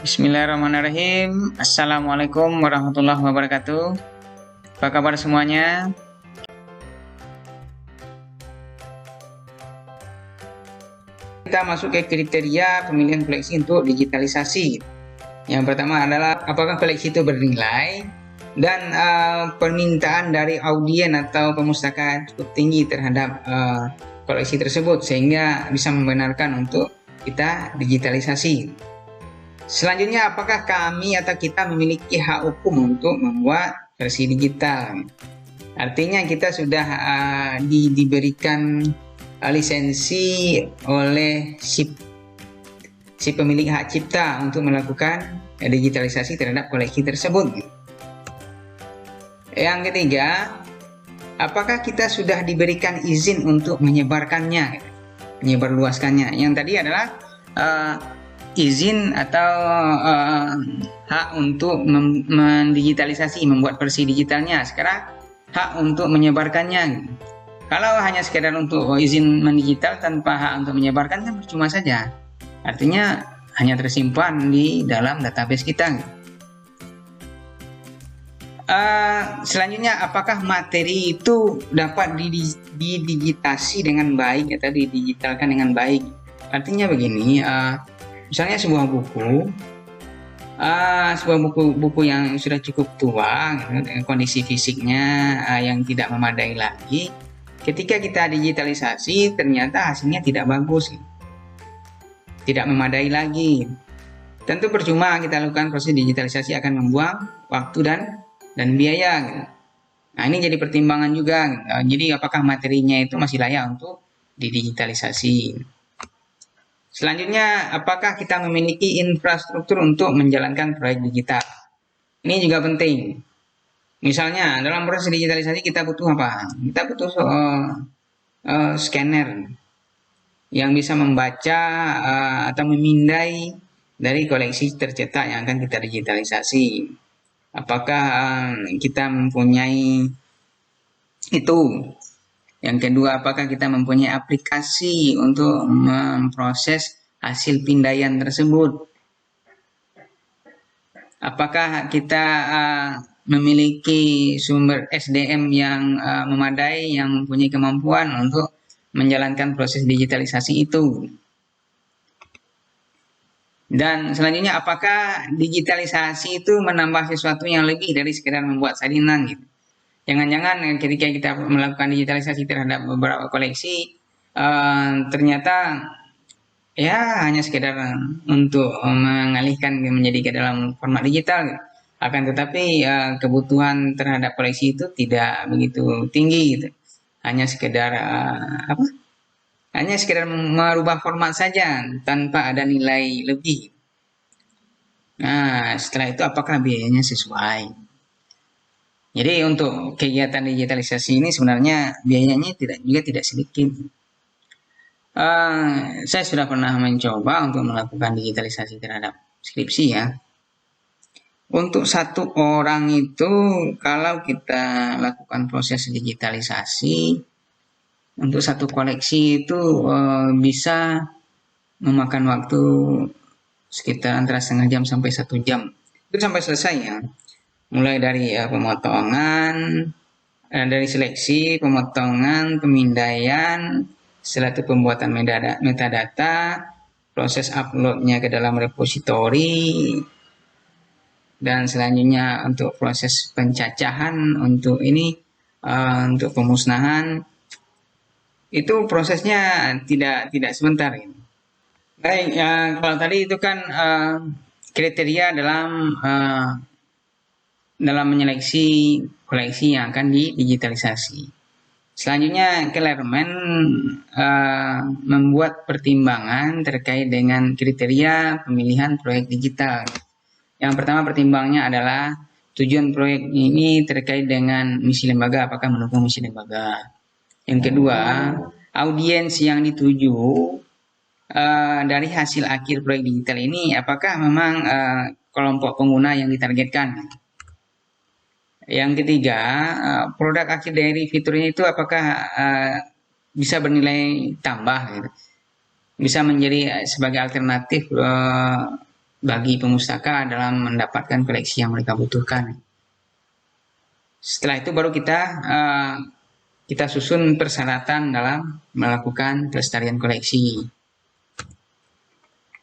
Bismillahirrahmanirrahim. Assalamualaikum warahmatullahi wabarakatuh. Apa kabar semuanya? Kita masuk ke kriteria pemilihan koleksi untuk digitalisasi. Yang pertama adalah apakah koleksi itu bernilai dan permintaan dari audien atau pemustaka cukup tinggi terhadap koleksi tersebut sehingga bisa membenarkan untuk kita digitalisasi. Selanjutnya, apakah kami atau kita memiliki hak hukum untuk membuat versi digital? Artinya kita sudah diberikan lisensi oleh si pemilik hak cipta untuk melakukan digitalisasi terhadap koleksi tersebut. Yang ketiga, apakah kita sudah diberikan izin untuk menyebarkannya, menyebarluaskannya? Yang tadi adalah izin atau hak untuk mendigitalisasi, membuat versi digitalnya. Sekarang hak untuk menyebarkannya. Kalau hanya sekedar untuk izin mendigital tanpa hak untuk menyebarkan kan percuma saja. Artinya hanya tersimpan di dalam database kita. Selanjutnya, apakah materi itu dapat didigitasi dengan baik atau didigitalkan dengan baik? Artinya begini, misalnya sebuah buku yang sudah cukup tua, dengan kondisi fisiknya yang tidak memadai lagi, ketika kita digitalisasi ternyata hasilnya tidak bagus, tidak memadai lagi. Tentu percuma kita lakukan proses digitalisasi, akan membuang waktu dan biaya. Nah, ini jadi pertimbangan juga. Jadi apakah materinya itu masih layak untuk didigitalisasi? Selanjutnya, apakah kita memiliki infrastruktur untuk menjalankan proyek digital? Ini juga penting. Misalnya, dalam proses digitalisasi kita butuh apa? Kita butuh scanner yang bisa membaca atau memindai dari koleksi tercetak yang akan kita digitalisasi. Apakah kita mempunyai itu? Yang kedua, apakah kita mempunyai aplikasi untuk memproses hasil pindaian tersebut? Apakah kita memiliki sumber SDM yang memadai, yang mempunyai kemampuan untuk menjalankan proses digitalisasi itu? Dan selanjutnya, apakah digitalisasi itu menambah sesuatu yang lebih dari sekedar membuat salinan gitu? Jangan-jangan ketika kita melakukan digitalisasi terhadap beberapa koleksi, ternyata ya hanya sekedar untuk mengalihkan menjadi ke dalam format digital. Akan tetapi kebutuhan terhadap koleksi itu tidak begitu tinggi gitu. Hanya sekedar hanya sekedar merubah format saja tanpa ada nilai lebih. Nah, setelah itu apakah biayanya sesuai? Jadi untuk kegiatan digitalisasi ini sebenarnya biayanya tidak sedikit. Saya sudah pernah mencoba untuk melakukan digitalisasi terhadap skripsi ya. Untuk satu orang itu kalau kita lakukan proses digitalisasi untuk satu koleksi itu bisa memakan waktu sekitar antara setengah jam sampai 1 jam. Itu sampai selesai ya. Mulai dari pemotongan, dari seleksi, pemotongan, pemindaian, setelah itu pembuatan metadata, proses uploadnya ke dalam repositori, dan selanjutnya untuk proses pencacahan, untuk pemusnahan. Itu prosesnya tidak sebentar. Baik, kalau tadi itu kan kriteria dalam menyeleksi koleksi yang akan didigitalisasi. Selanjutnya, Kellerman membuat pertimbangan terkait dengan kriteria pemilihan proyek digital. Yang pertama pertimbangannya adalah tujuan proyek ini terkait dengan misi lembaga, apakah mendukung misi lembaga. Yang kedua, audiens yang dituju dari hasil akhir proyek digital ini, apakah memang kelompok pengguna yang ditargetkan. Yang ketiga, produk akhir dari fiturnya itu apakah bisa bernilai tambah gitu. Bisa menjadi sebagai alternatif bagi pemustaka dalam mendapatkan koleksi yang mereka butuhkan. Setelah itu baru kita susun persyaratan dalam melakukan pelestarian koleksi.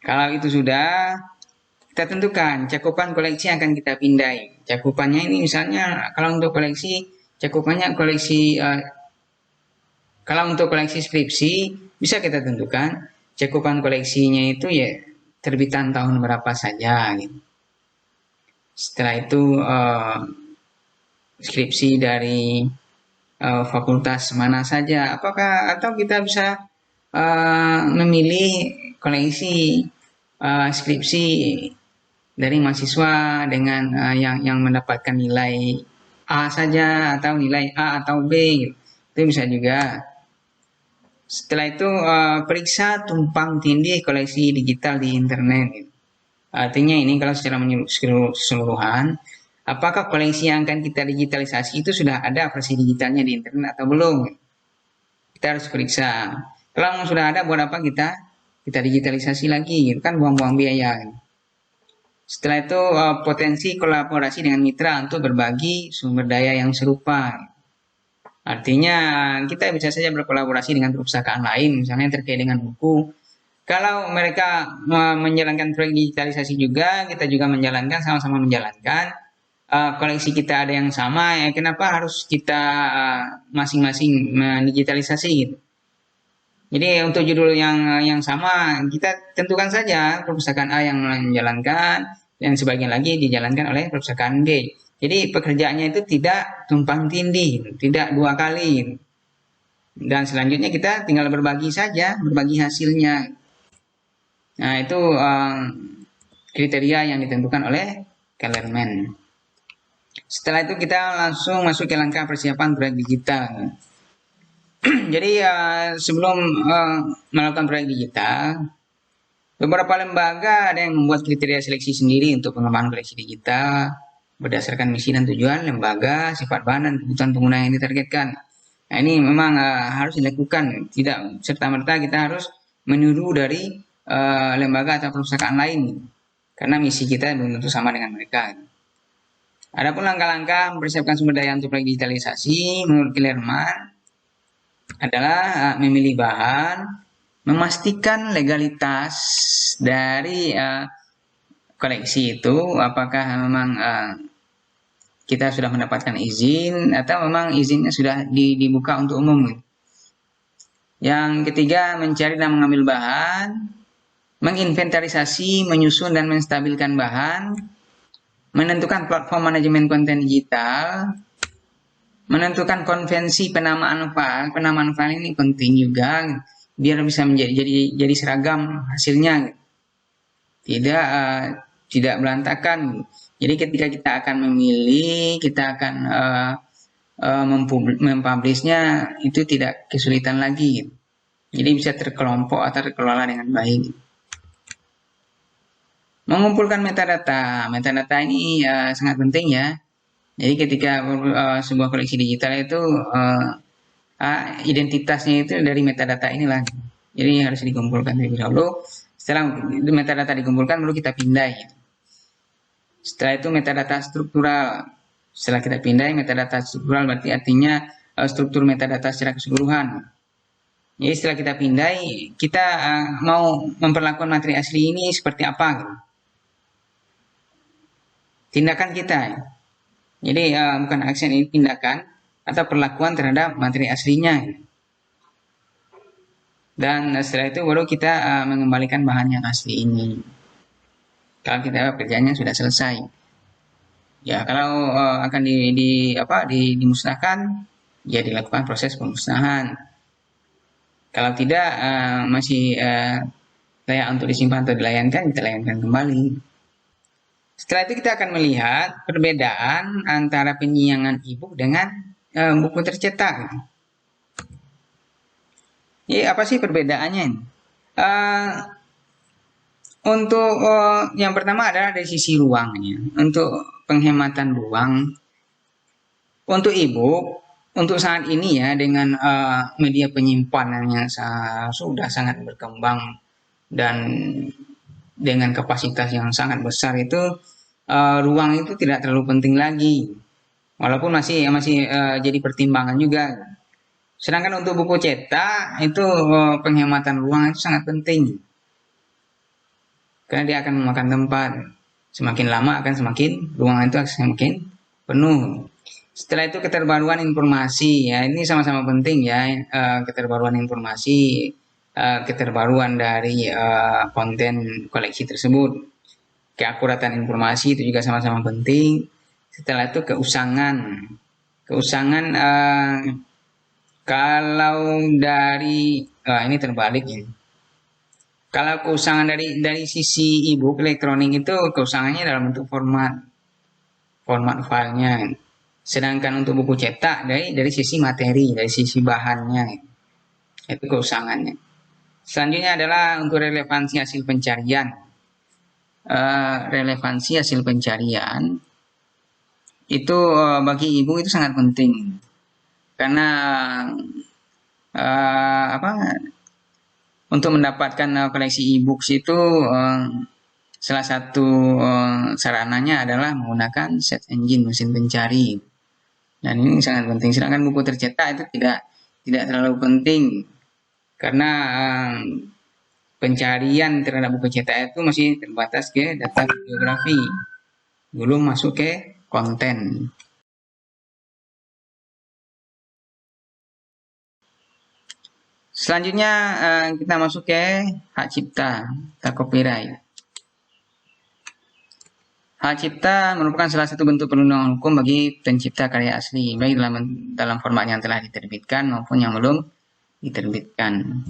Kalau itu sudah, kita tentukan cakupan koleksi yang akan kita pindai. Cakupannya ini misalnya kalau untuk koleksi, cakupannya koleksi kalau untuk koleksi skripsi bisa kita tentukan cakupan koleksinya itu ya terbitan tahun berapa saja gitu. Setelah itu skripsi dari fakultas mana saja, apakah atau kita bisa memilih koleksi skripsi dari mahasiswa dengan yang mendapatkan nilai A saja atau nilai A atau B gitu. Itu bisa juga. Setelah itu periksa tumpang tindih koleksi digital di internet gitu. Artinya ini kalau secara keseluruhan, apakah koleksi yang akan kita digitalisasi itu sudah ada versi digitalnya di internet atau belum? Kita harus periksa. Kalau sudah ada, buat apa kita digitalisasi lagi? Gitu kan buang-buang biaya. Setelah itu potensi kolaborasi dengan mitra untuk berbagi sumber daya yang serupa. Artinya kita bisa saja berkolaborasi dengan perpustakaan lain, misalnya terkait dengan buku. Kalau mereka menjalankan proyek digitalisasi juga, kita juga menjalankan, sama-sama menjalankan. Koleksi kita ada yang sama, ya kenapa harus kita masing-masing mendigitalisasi gitu. Jadi untuk judul yang sama, kita tentukan saja perpustakaan A yang menjalankan, dan sebagian lagi dijalankan oleh perpustakaan B. Jadi pekerjaannya itu tidak tumpang tindih, tidak dua kali. Dan selanjutnya kita tinggal berbagi saja, berbagi hasilnya. Nah itu kriteria yang ditentukan oleh Kellerman. Setelah itu kita langsung masuk ke langkah persiapan proyek digital. Jadi sebelum melakukan proyek digital, beberapa lembaga ada yang membuat kriteria seleksi sendiri untuk pengembangan koleksi digital berdasarkan misi dan tujuan lembaga, sifat bahan dan kebutuhan pengguna yang ditargetkan. Nah ini memang harus dilakukan, tidak serta-merta kita harus meniru dari lembaga atau perpustakaan lain, karena misi kita belum tentu sama dengan mereka. Adapun langkah-langkah mempersiapkan sumber daya untuk proyek digitalisasi menurut Kellerman adalah memilih bahan, memastikan legalitas dari koleksi itu, apakah memang kita sudah mendapatkan izin atau memang izinnya sudah dibuka untuk umum. Yang ketiga, mencari dan mengambil bahan, menginventarisasi, menyusun dan menstabilkan bahan, menentukan platform manajemen konten digital, menentukan konvensi penamaan file. Penamaan file ini penting juga biar bisa jadi seragam hasilnya, tidak berantakan. Jadi ketika kita akan memilih, kita akan mempublishnya itu tidak kesulitan lagi. Jadi bisa terkelompok atau terkelola dengan baik. Mengumpulkan metadata. Metadata ini sangat penting ya. Jadi ketika sebuah koleksi digital itu identitasnya itu dari metadata inilah. Jadi harus dikumpulkan terlebih dahulu. Setelah metadata dikumpulkan baru kita pindai. Setelah itu metadata struktural. Setelah kita pindai metadata struktural berarti artinya struktur metadata secara keseluruhan. Jadi setelah kita pindai, kita mau memperlakukan materi asli ini seperti apa? Tindakan kita. Jadi bukan aksen, ini tindakan atau perlakuan terhadap materi aslinya. Dan setelah itu baru kita mengembalikan bahan yang asli ini. Kalau kita kerjanya sudah selesai. Ya, kalau akan dimusnahkan, ya dilakukan proses pemusnahan. Kalau tidak masih layak untuk disimpan atau dilayangkan, kita layangkan kembali. Setelah itu kita akan melihat perbedaan antara penyiangan e-book dengan buku tercetak. Jadi apa sih perbedaannya? Untuk yang pertama adalah dari sisi ruangnya. Untuk penghematan ruang, Untuk e-book, untuk saat ini ya dengan media penyimpanan yang sudah sangat berkembang dan dengan kapasitas yang sangat besar itu ruang itu tidak terlalu penting lagi. Walaupun masih jadi pertimbangan juga. Sedangkan untuk buku cetak itu penghematan ruang itu sangat penting. Karena dia akan memakan tempat. Semakin lama akan semakin ruangan itu akan semakin penuh. Setelah itu keterbaruan informasi ya, ini sama-sama penting ya, keterbaruan informasi, keterbaruan dari konten koleksi tersebut, keakuratan informasi itu juga sama-sama penting. Setelah itu keusangan kalau dari ini terbalik ya. Kalau keusangan dari sisi e-book elektronik itu keusangannya dalam bentuk format filenya. Sedangkan untuk buku cetak dari sisi materi, dari sisi bahannya, itu keusangannya. Selanjutnya adalah untuk relevansi hasil pencarian. Relevansi hasil pencarian itu bagi ibu itu sangat penting karena untuk mendapatkan koleksi e-books itu salah satu sarananya adalah menggunakan search engine, mesin pencari. Dan ini sangat penting. Sedangkan buku tercetak itu tidak terlalu penting karena pencarian terhadap buku cetak itu masih terbatas ke data bibliografi, belum masuk ke konten. Selanjutnya kita masuk ke hak cipta atau copyright. Hak cipta merupakan salah satu bentuk perlindungan hukum bagi pencipta karya asli, baik dalam format yang telah diterbitkan maupun yang belum diterbitkan.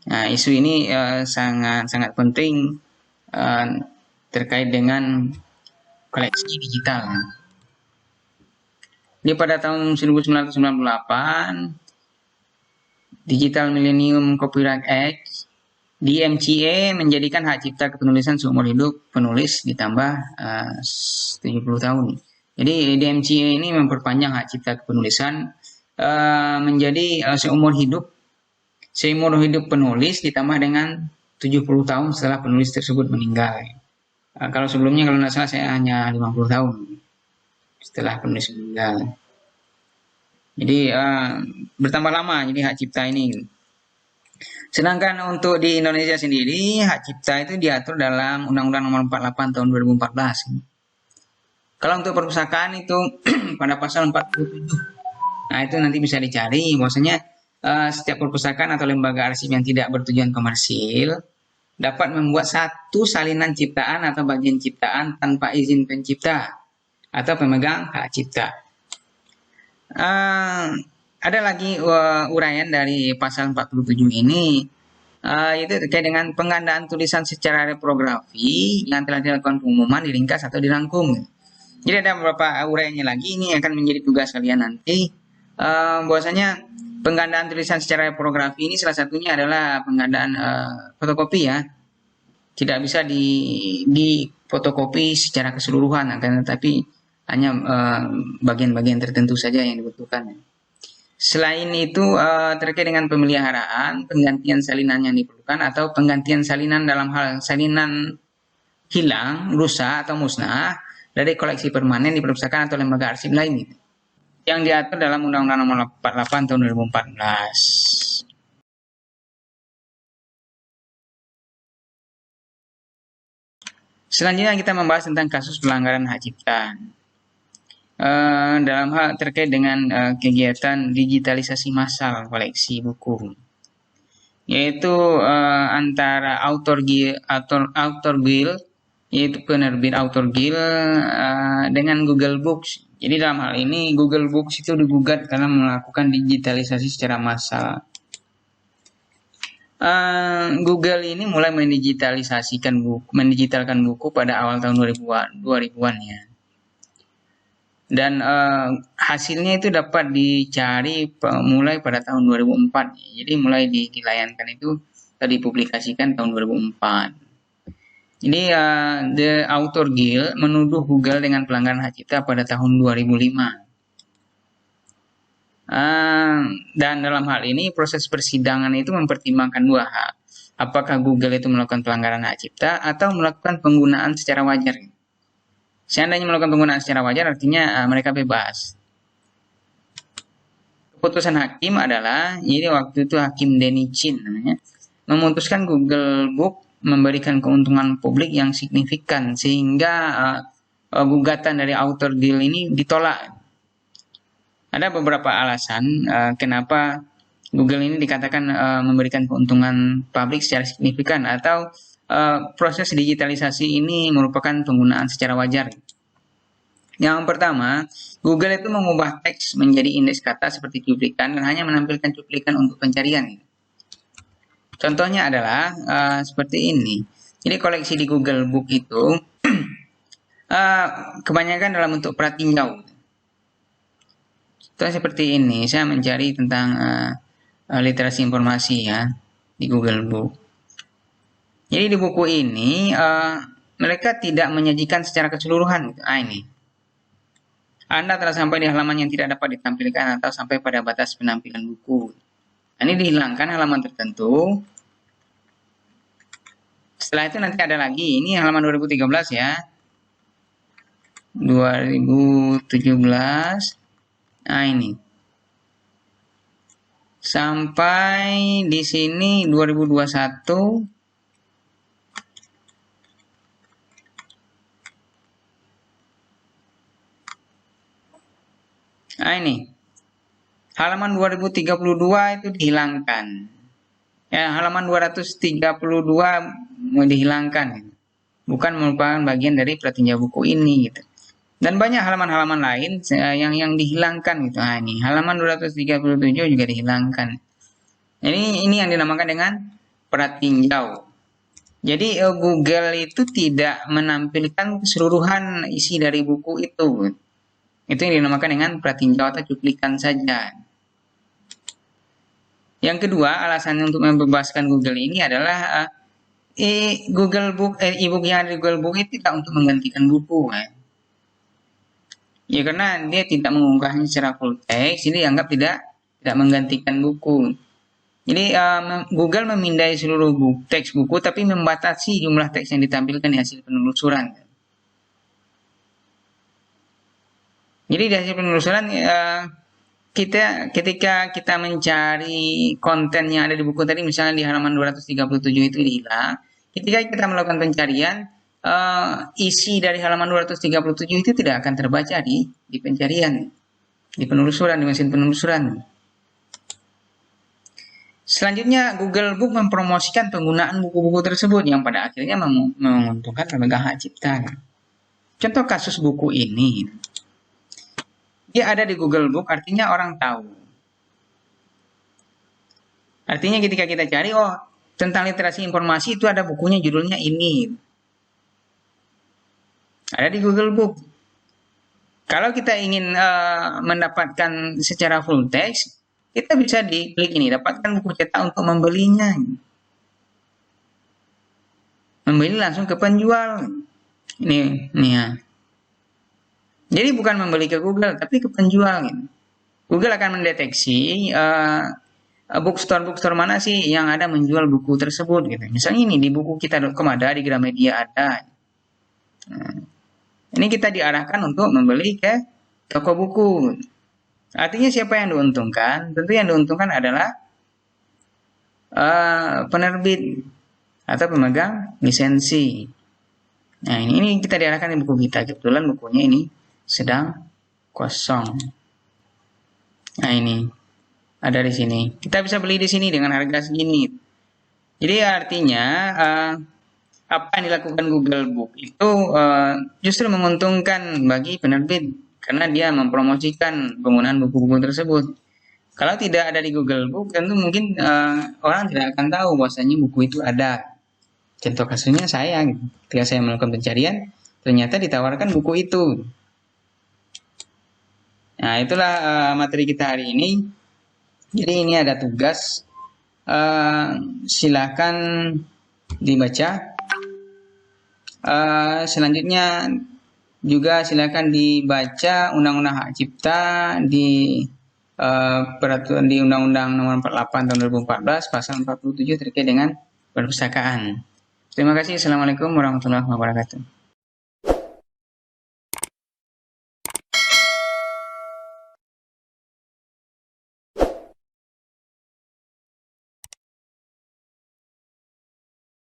Nah, isu ini sangat penting terkait dengan koleksi digital. Ini pada tahun 1998, Digital Millennium Copyright Act DMCA menjadikan hak cipta kepenulisan seumur hidup penulis ditambah 70 tahun. Jadi DMCA ini memperpanjang hak cipta kepenulisan menjadi seumur hidup penulis ditambah dengan 70 tahun setelah penulis tersebut meninggal. Kalau sebelumnya kalau tidak salah saya hanya 50 tahun setelah penulis meninggal. Jadi bertambah lama jadi hak cipta ini. Sedangkan untuk di Indonesia sendiri, hak cipta itu diatur dalam Undang-Undang Nomor 48 Tahun 2014. Kalau untuk perpustakaan itu pada pasal 47. Nah, itu nanti bisa dicari bahwasanya setiap perpustakaan atau lembaga arsip yang tidak bertujuan komersil dapat membuat satu salinan ciptaan atau bagian ciptaan tanpa izin pencipta atau pemegang hak cipta. Ada lagi uraian dari pasal 47 ini itu terkait dengan penggandaan tulisan secara reprografi yang telah dilakukan pengumuman, diringkas atau dirangkum. Jadi ada beberapa uraiannya lagi, ini akan menjadi tugas kalian nanti. Bahwasanya penggandaan tulisan secara reprografi ini salah satunya adalah penggandaan fotokopi ya. Tidak bisa di fotokopi secara keseluruhan, akan tetapi hanya bagian-bagian tertentu saja yang dibutuhkan. Selain itu terkait dengan pemeliharaan, penggantian salinan yang diperlukan atau penggantian salinan dalam hal salinan hilang, rusak atau musnah dari koleksi permanen di perpustakaan atau lembaga arsip lain yang diatur dalam Undang-Undang Nomor 48 Tahun 2014. Selanjutnya kita membahas tentang kasus pelanggaran hak cipta. Dalam hal terkait dengan kegiatan digitalisasi massal koleksi buku, yaitu antara Author Guild yaitu penerbit Author Guild dengan Google Books. Jadi dalam hal ini Google Books itu digugat karena melakukan digitalisasi secara massal. Google ini mulai mendigitalkan buku pada awal tahun 2000-an ya. Dan hasilnya itu dapat dicari mulai pada tahun 2004. Jadi mulai dilayankan itu dipublikasikan tahun 2004. Jadi The Author Guild menuduh Google dengan pelanggaran hak cipta pada tahun 2005. Dan dalam hal ini proses persidangan itu mempertimbangkan dua hal. Apakah Google itu melakukan pelanggaran hak cipta atau melakukan penggunaan secara wajar. Seandainya melakukan penggunaan secara wajar artinya mereka bebas. Keputusan hakim adalah, jadi waktu itu Hakim Denny Chin namanya, memutuskan Google Book memberikan keuntungan publik yang signifikan sehingga gugatan dari author deal ini ditolak. Ada beberapa alasan kenapa Google ini dikatakan memberikan keuntungan publik secara signifikan atau proses digitalisasi ini merupakan penggunaan secara wajar. Yang pertama, Google itu mengubah teks menjadi indeks kata seperti cuplikan dan hanya menampilkan cuplikan untuk pencarian. Contohnya adalah seperti ini. Jadi koleksi di Google Book itu kebanyakan dalam bentuk pratinjau. Contohnya seperti ini. Saya mencari tentang literasi informasi ya di Google Book. Jadi di buku ini mereka tidak menyajikan secara keseluruhan. Ini. Anda telah sampai di halaman yang tidak dapat ditampilkan atau sampai pada batas penampilan buku. Ini dihilangkan halaman tertentu. Setelah itu nanti ada lagi. Ini halaman 2013 ya. 2017. Nah ini. Sampai di sini 2021. Nah ini, halaman 2032 itu dihilangkan. Ya, halaman 232 mau dihilangkan. Bukan merupakan bagian dari pratinjau buku ini gitu. Dan banyak halaman-halaman lain yang dihilangkan gitu. Nah ini, halaman 237 juga dihilangkan. Ini yang dinamakan dengan pratinjau. Jadi Google itu tidak menampilkan keseluruhan isi dari buku itu. Itu yang dinamakan dengan pratinjau atau cuplikan saja. Yang kedua, alasan untuk membebaskan Google ini adalah Google Book, e-book yang ada di Google Book itu tidak untuk menggantikan buku. Ya karena dia tidak mengunggahnya secara full text, jadi dianggap tidak menggantikan buku. Jadi Google memindai seluruh teks buku, tapi membatasi jumlah teks yang ditampilkan di hasil penelusuran. Jadi di hasil penelusuran ketika kita mencari konten yang ada di buku tadi, misalnya di halaman 237 itu hilang. Ketika kita melakukan pencarian, isi dari halaman 237 itu tidak akan terbaca di pencarian, di penelusuran, di mesin penelusuran. Selanjutnya, Google Book mempromosikan penggunaan buku-buku tersebut yang pada akhirnya menguntungkan lembaga hak cipta. Contoh kasus buku ini. Dia ada di Google Book, artinya orang tahu. Artinya ketika kita cari, tentang literasi informasi itu ada bukunya judulnya ini. Ada di Google Book. Kalau kita ingin mendapatkan secara full text, kita bisa diklik ini, dapatkan buku cetak untuk membelinya. Membeli langsung ke penjual. Ini ya. Jadi bukan membeli ke Google, tapi ke penjual. Gitu. Google akan mendeteksi bookstore mana sih yang ada menjual buku tersebut. Gitu. Misalnya ini di buku kita.com ada, di Gramedia ada. Nah, ini kita diarahkan untuk membeli ke toko buku. Artinya siapa yang diuntungkan? Tentu yang diuntungkan adalah penerbit atau pemegang lisensi. Nah ini kita diarahkan di buku kita. Kebetulan bukunya ini sedang kosong. Nah ini ada di sini. Kita bisa beli di sini dengan harga segini. Jadi artinya apa yang dilakukan Google Book itu justru menguntungkan bagi penerbit karena dia mempromosikan penggunaan buku-buku tersebut. Kalau tidak ada di Google Book, tentu mungkin orang tidak akan tahu bahwasanya buku itu ada. Contoh kasusnya saya, ketika saya melakukan pencarian, ternyata ditawarkan buku itu. Nah, itulah materi kita hari ini. Jadi ini ada tugas, silakan dibaca. Selanjutnya juga silakan dibaca Undang-Undang Hak Cipta di peraturan di Undang-Undang Nomor 48 Tahun 2014 Pasal 47 terkait dengan perpustakaan. Terima kasih. Assalamualaikum warahmatullahi wabarakatuh.